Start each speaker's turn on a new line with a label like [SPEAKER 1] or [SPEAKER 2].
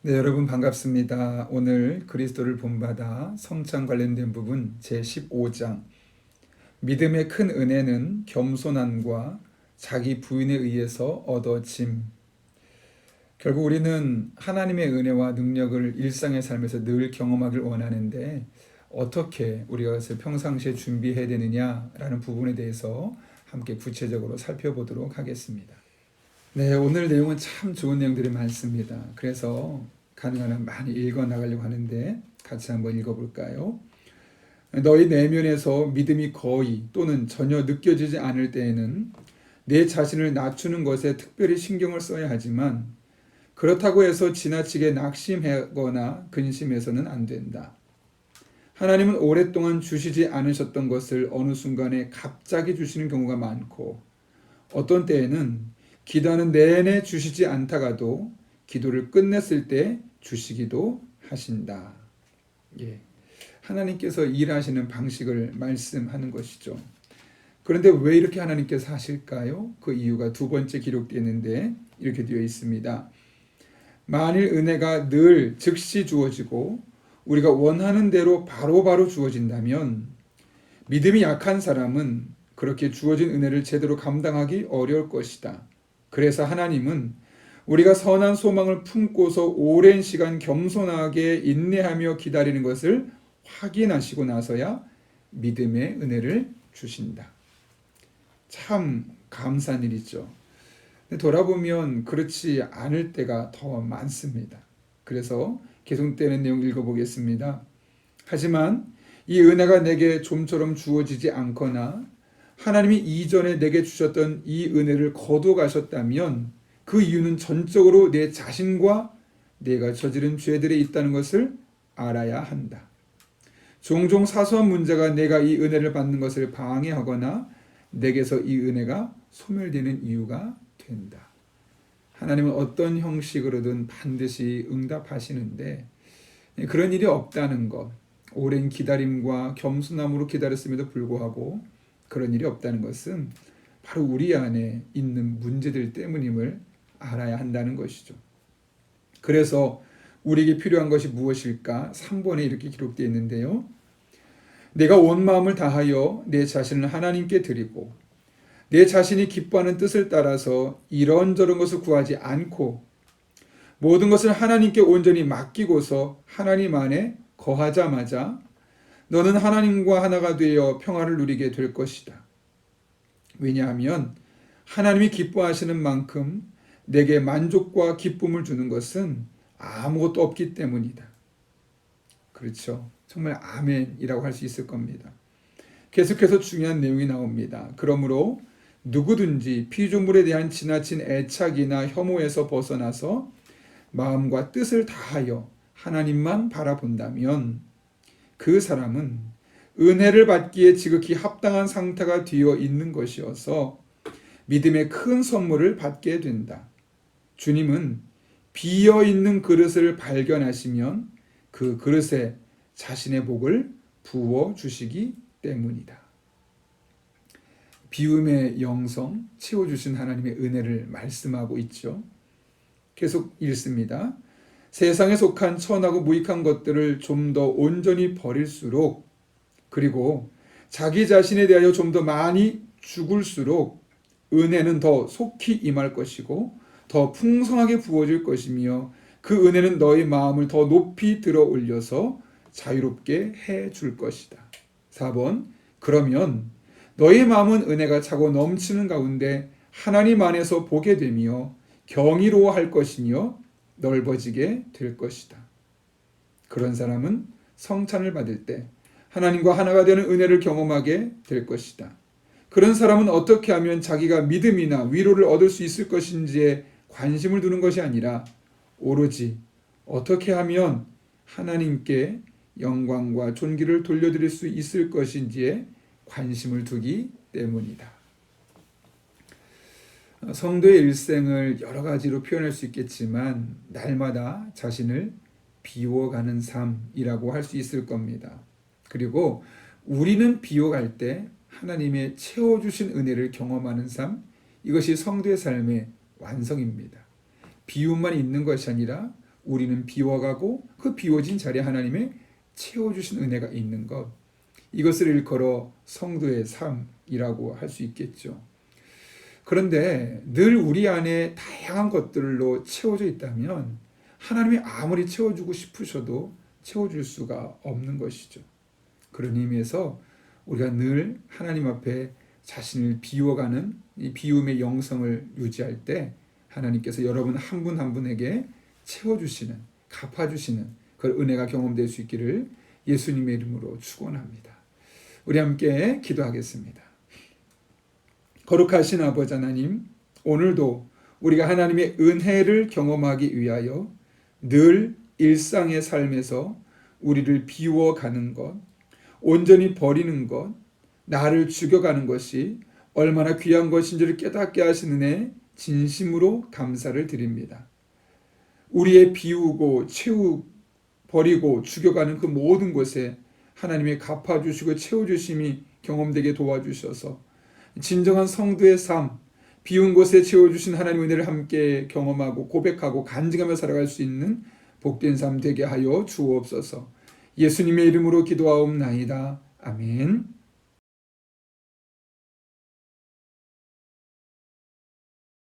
[SPEAKER 1] 네, 여러분 반갑습니다. 오늘 그리스도를 본받아 성찬 관련된 부분 제15장 믿음의 큰 은혜는 겸손함과 자기 부인에 의해서 얻어짐. 결국 우리는 하나님의 은혜와 능력을 일상의 삶에서 늘 경험하길 원하는데 어떻게 우리가 그것을 평상시에 준비해야 되느냐라는 부분에 대해서 함께 구체적으로 살펴보도록 하겠습니다. 네, 오늘 내용은 참 좋은 내용들이 많습니다. 그래서 가능한 한 많이 읽어 나가려고 하는데 같이 한번 읽어볼까요? 너희 내면에서 믿음이 거의 또는 전혀 느껴지지 않을 때에는 내 자신을 낮추는 것에 특별히 신경을 써야 하지만 그렇다고 해서 지나치게 낙심하거나 근심해서는 안 된다. 하나님은 오랫동안 주시지 않으셨던 것을 어느 순간에 갑자기 주시는 경우가 많고 어떤 때에는 기도하는 내내 주시지 않다가도 기도를 끝냈을 때 주시기도 하신다. 예. 하나님께서 일하시는 방식을 말씀하는 것이죠. 그런데 왜 이렇게 하나님께서 하실까요? 그 이유가 두 번째 기록되어 있는데 이렇게 되어 있습니다. 만일 은혜가 늘 즉시 주어지고 우리가 원하는 대로 바로바로 주어진다면 믿음이 약한 사람은 그렇게 주어진 은혜를 제대로 감당하기 어려울 것이다. 그래서 하나님은 우리가 선한 소망을 품고서 오랜 시간 겸손하게 인내하며 기다리는 것을 확인하시고 나서야 믿음의 은혜를 주신다. 참 감사한 일이죠. 돌아보면 그렇지 않을 때가 더 많습니다. 그래서 계속되는 내용 읽어보겠습니다. 하지만 이 은혜가 내게 좀처럼 주어지지 않거나 하나님이 이전에 내게 주셨던 이 은혜를 거둬 가셨다면 그 이유는 전적으로 내 자신과 내가 저지른 죄들에 있다는 것을 알아야 한다. 종종 사소한 문제가 내가 이 은혜를 받는 것을 방해하거나 내게서 이 은혜가 소멸되는 이유가 된다. 하나님은 어떤 형식으로든 반드시 응답하시는데 그런 일이 없다는 것, 오랜 기다림과 겸손함으로 기다렸음에도 불구하고 그런 일이 없다는 것은 바로 우리 안에 있는 문제들 때문임을 알아야 한다는 것이죠. 그래서 우리에게 필요한 것이 무엇일까? 3번에 이렇게 기록되어 있는데요. 내가 온 마음을 다하여 내 자신을 하나님께 드리고 내 자신이 기뻐하는 뜻을 따라서 이런저런 것을 구하지 않고 모든 것을 하나님께 온전히 맡기고서 하나님 안에 거하자마자 너는 하나님과 하나가 되어 평화를 누리게 될 것이다. 왜냐하면 하나님이 기뻐하시는 만큼 내게 만족과 기쁨을 주는 것은 아무것도 없기 때문이다. 그렇죠. 정말 아멘이라고 할 수 있을 겁니다. 계속해서 중요한 내용이 나옵니다. 그러므로 누구든지 피조물에 대한 지나친 애착이나 혐오에서 벗어나서 마음과 뜻을 다하여 하나님만 바라본다면 그 사람은 은혜를 받기에 지극히 합당한 상태가 되어 있는 것이어서 믿음의 큰 선물을 받게 된다. 주님은 비어 있는 그릇을 발견하시면 그 그릇에 자신의 복을 부어 주시기 때문이다. 비움의 영성 채워주신 하나님의 은혜를 말씀하고 있죠. 계속 읽습니다. 세상에 속한 천하고 무익한 것들을 좀 더 온전히 버릴수록 그리고 자기 자신에 대하여 좀 더 많이 죽을수록 은혜는 더 속히 임할 것이고 더 풍성하게 부어질 것이며 그 은혜는 너희 마음을 더 높이 들어 올려서 자유롭게 해 줄 것이다. 4번 그러면 너희 마음은 은혜가 차고 넘치는 가운데 하나님 안에서 보게 되며 경이로워할 것이며 넓어지게 될 것이다. 그런 사람은 성찬을 받을 때 하나님과 하나가 되는 은혜를 경험하게 될 것이다. 그런 사람은 어떻게 하면 자기가 믿음이나 위로를 얻을 수 있을 것인지에 관심을 두는 것이 아니라 오로지 어떻게 하면 하나님께 영광과 존귀를 돌려드릴 수 있을 것인지에 관심을 두기 때문이다. 성도의 일생을 여러 가지로 표현할 수 있겠지만 날마다 자신을 비워가는 삶이라고 할 수 있을 겁니다. 그리고 우리는 비워갈 때 하나님의 채워주신 은혜를 경험하는 삶, 이것이 성도의 삶의 완성입니다. 비움만 있는 것이 아니라 우리는 비워가고 그 비워진 자리에 하나님의 채워주신 은혜가 있는 것, 이것을 일컬어 성도의 삶이라고 할 수 있겠죠. 그런데 늘 우리 안에 다양한 것들로 채워져 있다면 하나님이 아무리 채워주고 싶으셔도 채워줄 수가 없는 것이죠. 그런 의미에서 우리가 늘 하나님 앞에 자신을 비워가는 이 비움의 영성을 유지할 때 하나님께서 여러분 한 분 한 분에게 채워주시는, 갚아주시는 그 은혜가 경험될 수 있기를 예수님의 이름으로 축원합니다. 우리 함께 기도하겠습니다. 거룩하신 아버지 하나님, 오늘도 우리가 하나님의 은혜를 경험하기 위하여 늘 일상의 삶에서 우리를 비워가는 것, 온전히 버리는 것, 나를 죽여가는 것이 얼마나 귀한 것인지를 깨닫게 하시는 애 진심으로 감사를 드립니다. 우리의 비우고 버리고 죽여가는 그 모든 곳에 하나님의 갚아주시고 채워주심이 경험되게 도와주셔서 진정한 성도의 삶, 비운 곳에 채워주신 하나님의 은혜를 함께 경험하고 고백하고 간증하며 살아갈 수 있는 복된 삶 되게 하여 주옵소서. 예수님의 이름으로 기도하옵나이다. 아멘.